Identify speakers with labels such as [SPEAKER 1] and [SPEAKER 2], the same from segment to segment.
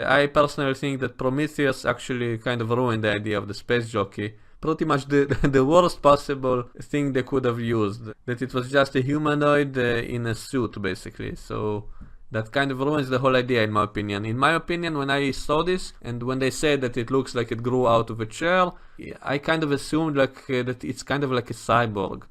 [SPEAKER 1] I personally think that Prometheus actually kind of ruined the idea of the space jockey. Pretty much the worst possible thing they could have used. That it was just a humanoid in a suit, basically. So that kind of ruins the whole idea, in my opinion. In my opinion, when I saw this, and when they said that it looks like it grew out of a chair, I kind of assumed that it's kind of like a cyborg.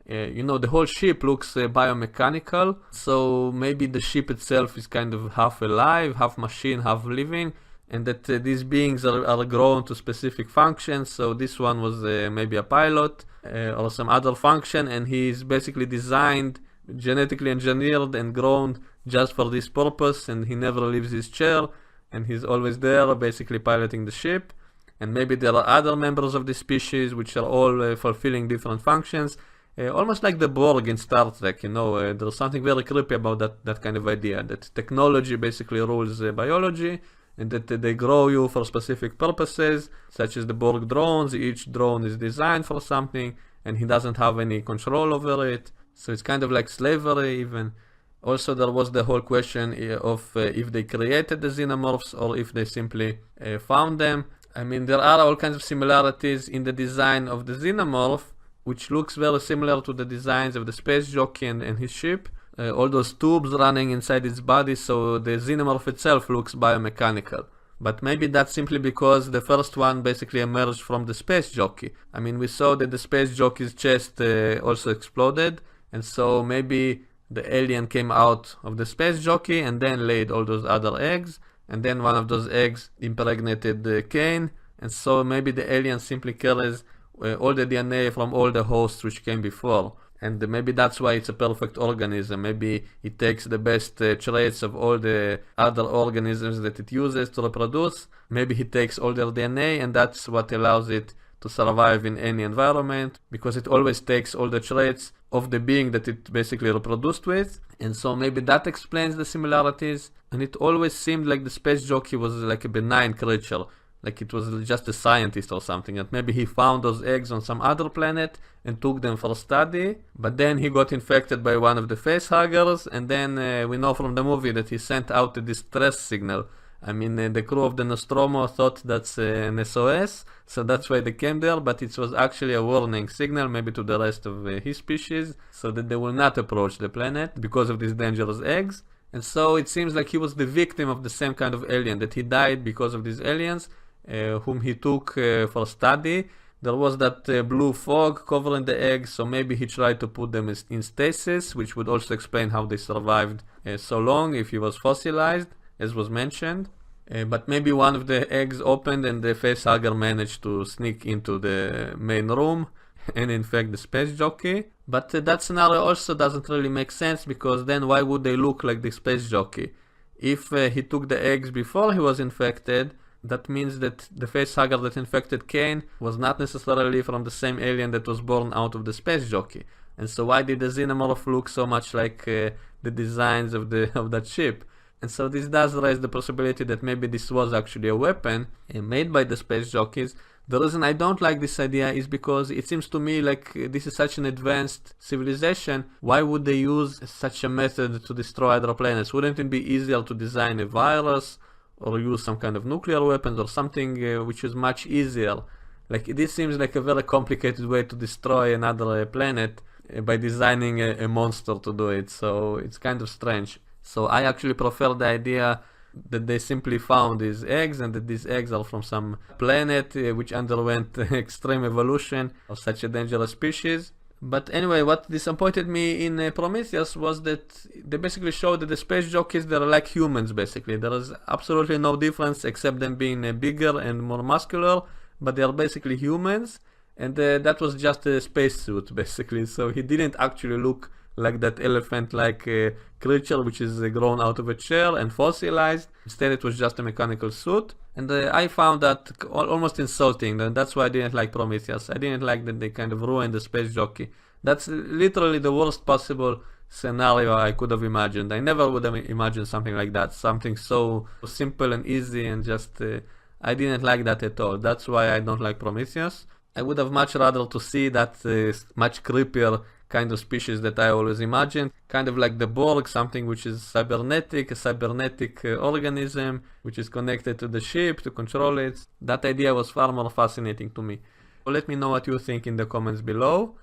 [SPEAKER 1] The whole ship looks biomechanical, so maybe the ship itself is kind of half alive, half machine, half living, and that these beings are grown to specific functions. So this one was maybe a pilot or some other function, and he's basically designed, genetically engineered and grown just for this purpose, and he never leaves his chair, and he's always there basically piloting the ship. And maybe there are other members of the species which are all fulfilling different functions. Almost like the Borg in Star Trek, there's something very creepy about that kind of idea, that technology basically rules biology, and that they grow you for specific purposes, such as the Borg drones. Each drone is designed for something, and he doesn't have any control over it, so it's kind of like slavery even. Also, there was the whole question of if they created the xenomorphs or if they simply found them. I mean, there are all kinds of similarities in the design of the xenomorph, which looks very similar to the designs of the space jockey and his ship. All those tubes running inside its body, so the xenomorph itself looks biomechanical. But maybe that's simply because the first one basically emerged from the space jockey. I mean, we saw that the space jockey's chest also exploded, and so maybe the alien came out of the space jockey and then laid all those other eggs, and then one of those eggs impregnated Kane, and so maybe the alien simply carries all the DNA from all the hosts which came before. And maybe that's why it's a perfect organism. Maybe it takes the best traits of all the other organisms that it uses to reproduce. Maybe it takes all their DNA, and that's what allows it to survive in any environment, because it always takes all the traits of the being that it basically reproduced with. And so maybe that explains the similarities. And it always seemed like the space jockey was like a benign creature, like it was just a scientist or something, and maybe he found those eggs on some other planet and took them for study, but then he got infected by one of the facehuggers, and then we know from the movie that he sent out a distress signal. I mean, the crew of the Nostromo thought that's an SOS, so that's why they came there, but it was actually a warning signal, maybe to the rest of his species, so that they will not approach the planet because of these dangerous eggs. And so it seems like he was the victim of the same kind of alien, that he died because of these aliens, whom he took for study. There was that blue fog covering the eggs, so maybe he tried to put them in stasis, which would also explain how they survived so long if he was fossilized, as was mentioned. But maybe one of the eggs opened and the facehugger managed to sneak into the main room and infect the space jockey. But that scenario also doesn't really make sense, because then why would they look like the space jockey? If he took the eggs before he was infected, that means that the facehugger that infected Kane was not necessarily from the same alien that was born out of the space jockey. And so why did the xenomorph look so much like the designs of that ship? And so this does raise the possibility that maybe this was actually a weapon made by the space jockeys. The reason I don't like this idea is because it seems to me like this is such an advanced civilization. Why would they use such a method to destroy other planets? Wouldn't it be easier to design a virus or use some kind of nuclear weapons or something which is much easier? Like, this seems like a very complicated way to destroy another planet by designing a monster to do it, so it's kind of strange. So I actually prefer the idea that they simply found these eggs, and that these eggs are from some planet which underwent extreme evolution of such a dangerous species. But anyway, what disappointed me in Prometheus was that they basically showed that the space jockeys, they're like humans basically. There is absolutely no difference except them being bigger and more muscular, but they are basically humans, and that was just a spacesuit basically. So he didn't actually look like that elephant-like creature which is grown out of a chair and fossilized. Instead, it was just a mechanical suit. And I found that almost insulting, and that's why I didn't like Prometheus. I didn't like that they kind of ruined the space jockey. That's literally the worst possible scenario I could have imagined. I never would have imagined something like that. Something so simple and easy, and just I didn't like that at all. That's why I don't like Prometheus. I would have much rather to see that much creepier kind of species that I always imagined, kind of like the Borg, something which is cybernetic, a cybernetic organism which is connected to the ship to control it. That idea was far more fascinating to me. So let me know what you think in the comments below.